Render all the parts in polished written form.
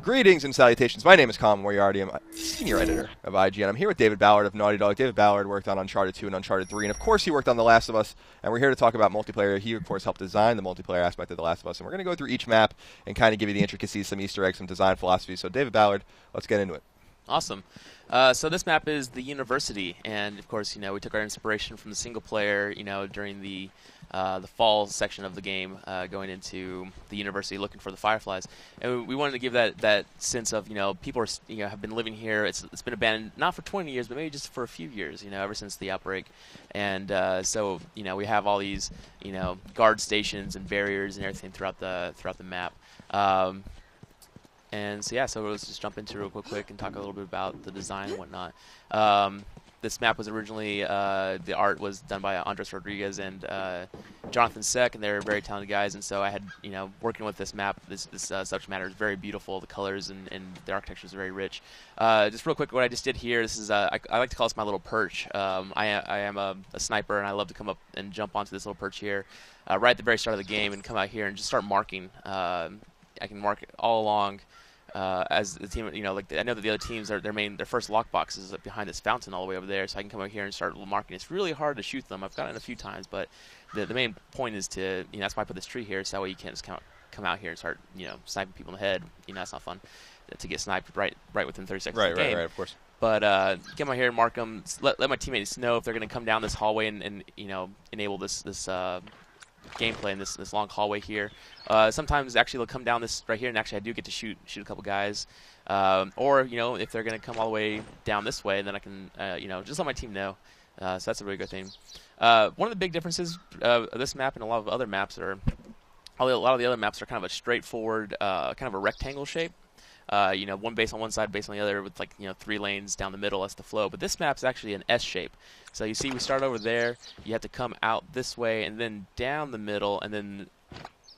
Greetings and salutations. My name is Colin Moriarty. I'm a senior editor of IGN. I'm here with David Ballard of Naughty Dog. David Ballard worked on Uncharted 2 and Uncharted 3, and of course he worked on The Last of Us, and we're here to talk about multiplayer. He, of course, helped design the multiplayer aspect of The Last of Us, and we're going to go through each map and kind of give you the intricacies, some Easter eggs, some design philosophy. So, David Ballard, let's get into it. Awesome. So this map is the University, and of course, we took our inspiration from the single player, during the fall section of the game, going into the University looking for the Fireflies, and we wanted to give that sense of people are have been living here. It's been abandoned not for 20 years, but maybe just for a few years, ever since the outbreak, and so we have all these guard stations and barriers and everything throughout the map. And so so let's just jump into it real quick and talk a little bit about the design and whatnot. This map was originally, the art was done by Andres Rodriguez and Jonathan Seck, and they're very talented guys. And so I had, working with this map, this subject matter is very beautiful. The colors and the architecture is very rich. Just real quick, what I just did here, this is, I like to call this my little perch. I am a sniper, and I love to come up and jump onto this little perch here right at the very start of the game and come out here and just start marking. I can mark all along. As the team, I know that the other teams their first lockbox is behind this fountain all the way over there, so I can come over here and start marking. It's really hard to shoot them. I've gotten it a few times, but the main point is to, that's why I put this tree here, so that way you can't just come out here and start, sniping people in the head. That's not fun to get sniped right within 30 seconds of the game. Right, of course. But come out here and mark them. Let my teammates know if they're going to come down this hallway and enable this gameplay in this long hallway here. Sometimes actually they'll come down this right here, and actually I do get to shoot a couple guys. Or if they're going to come all the way down this way, then I can just let my team know. So that's a really good thing. One of the big differences of this map and a lot of other maps a lot of the other maps are kind of a straightforward, kind of a rectangle shape. One base on one side, base on the other, with 3 lanes down the middle. That's the flow. But this map's actually an S shape. So you see, we start over there. You have to come out this way and then down the middle, and then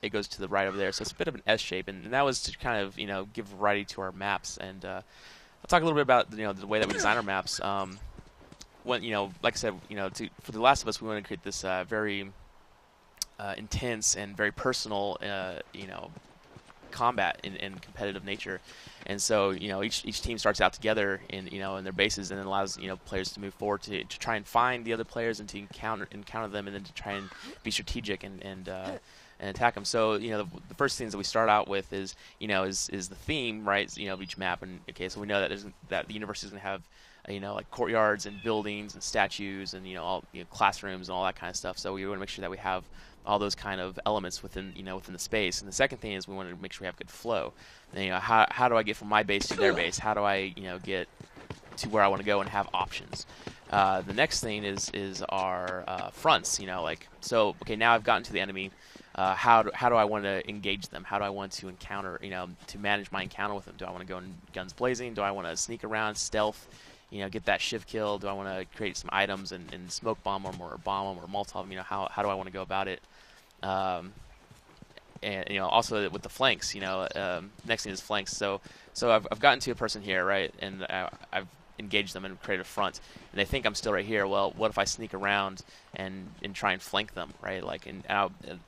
it goes to the right over there. So it's a bit of an S shape, and that was to kind of give variety to our maps. And I'll talk a little bit about the way that we design our maps. When like I said, for The Last of Us, we want to create this very intense and very personal, combat and competitive nature, and so each team starts out together in their bases, and then allows players to move forward to try and find the other players and to encounter them, and then to try and be strategic and attack them. So the first things that we start out with is is the theme, right? Of each map, and okay, so we know that the university is going to have like courtyards and buildings and statues and all classrooms and all that kind of stuff. So we want to make sure that we have all those kind of elements within within the space. And the second thing is we want to make sure we have good flow. And, how do I get from my base to their base? How do I get to where I want to go and have options? The next thing is our fronts. So okay, now I've gotten to the enemy. How do I want to engage them? How do I want to encounter? To manage my encounter with them? Do I want to go in guns blazing? Do I want to sneak around, stealth? Get that shiv kill? Do I want to create some items and smoke bomb them or bomb them or Molotov? How do I want to go about it? And also with the flanks, next thing is flanks. So I've gotten to a person here, right, and I've engaged them and created a front, and they think I'm still right here. Well, what if I sneak around and try and flank them, right?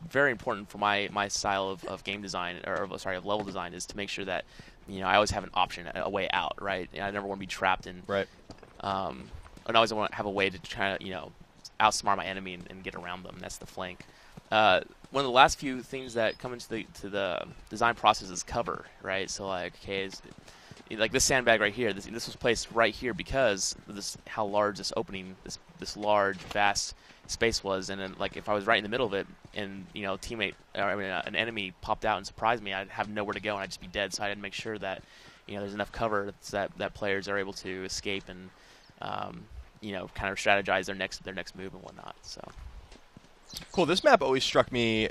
Very important for my style of game design, of level design, is to make sure that I always have an option, a way out, right? I never want to be trapped in. Right. And I always want to have a way to try to outsmart my enemy and get around them. That's the flank. One of the last few things that come into the design process is cover, right? So like this sandbag right here. This was placed right here because of how large this opening, this large vast space was, and then if I was right in the middle of it, and an enemy popped out and surprised me, I'd have nowhere to go and I'd just be dead. So I had to make sure that there's enough cover that players are able to escape and kind of strategize their next move and whatnot. So. Cool. This map always struck me,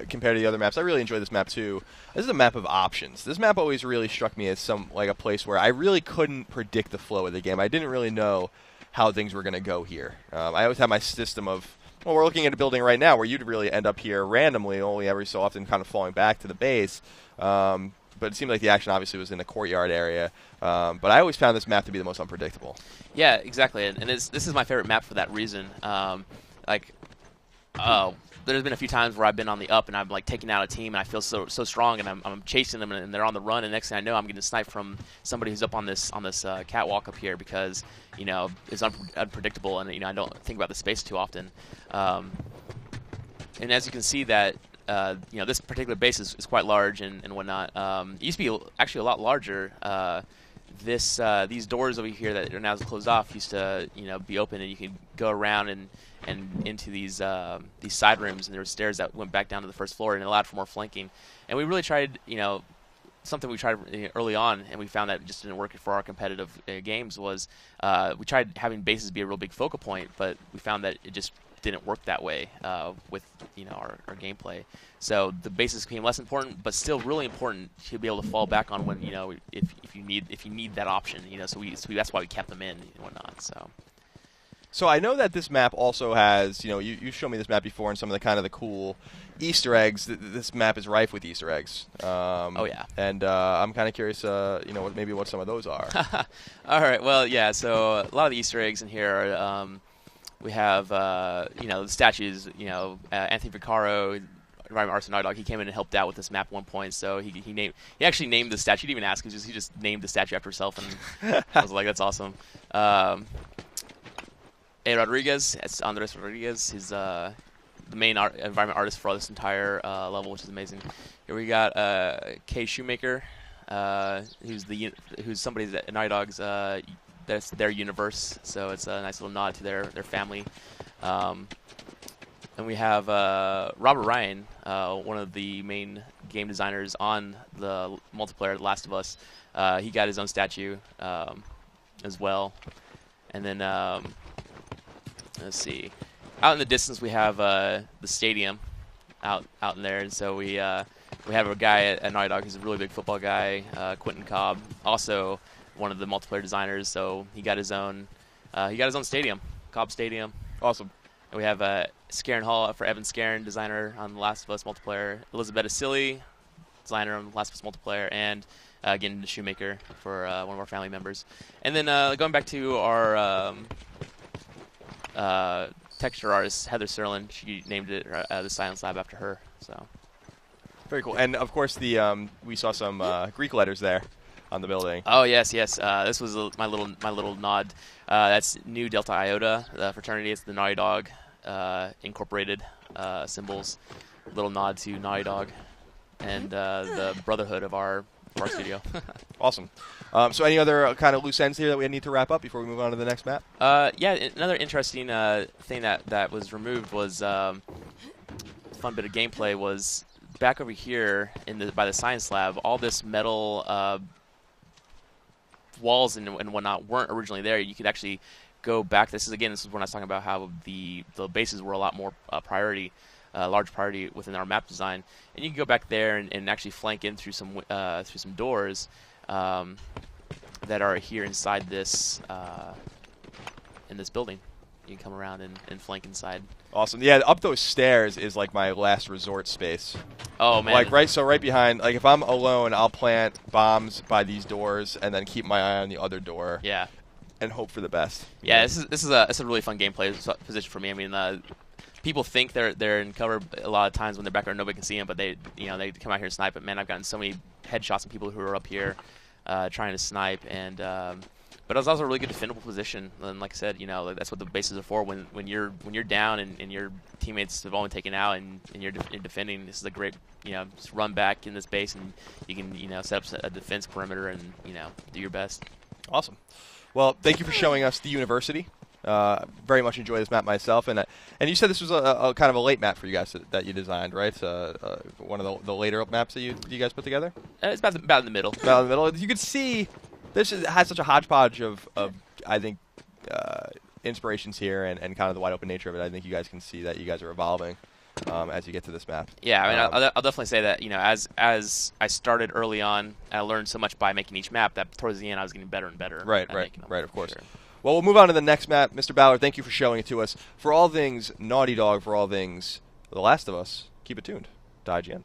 compared to the other maps. I really enjoy this map too. This is a map of options. This map always really struck me as a place where I really couldn't predict the flow of the game. I didn't really know how things were going to go here. I always had my system of, well, we're looking at a building right now where you'd really end up here randomly, only every so often kind of falling back to the base. But it seemed like the action obviously was in the courtyard area. But I always found this map to be the most unpredictable. Yeah, exactly. And this is my favorite map for that reason. there's been a few times where I've been on the up and I'm like taking out a team and I feel so strong and I'm chasing them and they're on the run and next thing I know I'm getting sniped from somebody who's up on this catwalk up here because it's unpredictable and I don't think about the space too often. And as you can see that this particular base is quite large and whatnot. It used to be actually a lot larger. These doors over here that are now closed off used to be open and you could go around and into these side rooms, and there were stairs that went back down to the first floor and it allowed for more flanking. And we really tried something we tried early on and we found that it just didn't work for our competitive games was we tried having bases be a real big focal point, but we found that it just didn't work that way with our gameplay. So the bases became less important, but still really important to be able to fall back on when if you need that option. So that's why we kept them in and whatnot. So I know that this map also has you showed me this map before and some of the kind of the cool Easter eggs. This map is rife with Easter eggs. Oh yeah. And I'm kind of curious, maybe what some of those are. All right. Well, yeah. So a lot of the Easter eggs in here are. We have, the statues, Anthony Vaccaro, Environment Artist Naughty Dog, he came in and helped out with this map at one point, so he actually named the statue. He didn't even ask, he just named the statue after himself, and I was like, that's awesome. Rodriguez, it's Andres Rodriguez, he's the main environment artist for this entire level, which is amazing. Here we got Kay Shoemaker, who's somebody's at Naughty Dog's that's their universe, so it's a nice little nod to their family. And we have Robert Ryan, one of the main game designers on the multiplayer The Last of Us. He got his own statue as well. And then, let's see. Out in the distance, we have the stadium out in there. And so we have a guy at Naughty Dog who's a really big football guy, Quentin Cobb, also one of the multiplayer designers. So he got his own stadium, Cobb Stadium. Awesome. And we have Scarin Hall for Evan Scarin, designer on The Last of Us multiplayer. Elizabeth Asili, designer on The Last of Us multiplayer, and again the Shoemaker for one of our family members. And then going back to our texture artist Heather Serlin, she named it the Science Lab after her. So very cool. And of course we saw some Greek letters there on the building. Oh yes. This was my little nod. That's Nu Delta Iota, the fraternity. It's the Naughty Dog incorporated symbols. Little nod to Naughty Dog and the brotherhood of our studio. Awesome. So any other kind of loose ends here that we need to wrap up before we move on to the next map? Yeah, another interesting thing that was removed was fun bit of gameplay was back over here by the science lab. All this metal walls and whatnot weren't originally there. You could actually go back. This is when I was talking about how the bases were a lot more large priority within our map design. And you can go back there and actually flank in through some doors that are here inside this in this building. You can come around and flank inside. Awesome. Yeah, up those stairs is like my last resort space. Oh man. Like right behind. Like if I'm alone, I'll plant bombs by these doors and then keep my eye on the other door. Yeah. And hope for the best. Yeah, this is a really fun gameplay position for me. I mean, people think they're in cover a lot of times when they're back there, nobody can see them, but they come out here and snipe. But man, I've gotten so many headshots from people who are up here trying to snipe, and but it's also a really good defendable position. And like I said, that's what the bases are for. When you're down and your teammates have all been taken out and you're defending, this is a great just run back in this base and you can set up a defense perimeter and do your best. Awesome. Well, thank you for showing us the University. Very much enjoy this map myself, and you said this was a kind of a late map for you guys that you designed, right? One of the later maps that you guys put together. It's about in the middle. About in the middle. You could see this has such a hodgepodge of I think inspirations here and kind of the wide open nature of it. I think you guys can see that you guys are evolving as you get to this map. Yeah, I mean, I'll definitely say that as I started early on, I learned so much by making each map that towards the end I was getting better and better. Right, of course. Sure. Well, we'll move on to the next map. Mr. Ballard, thank you for showing it to us. For all things Naughty Dog, for all things The Last of Us, keep it tuned to IGN.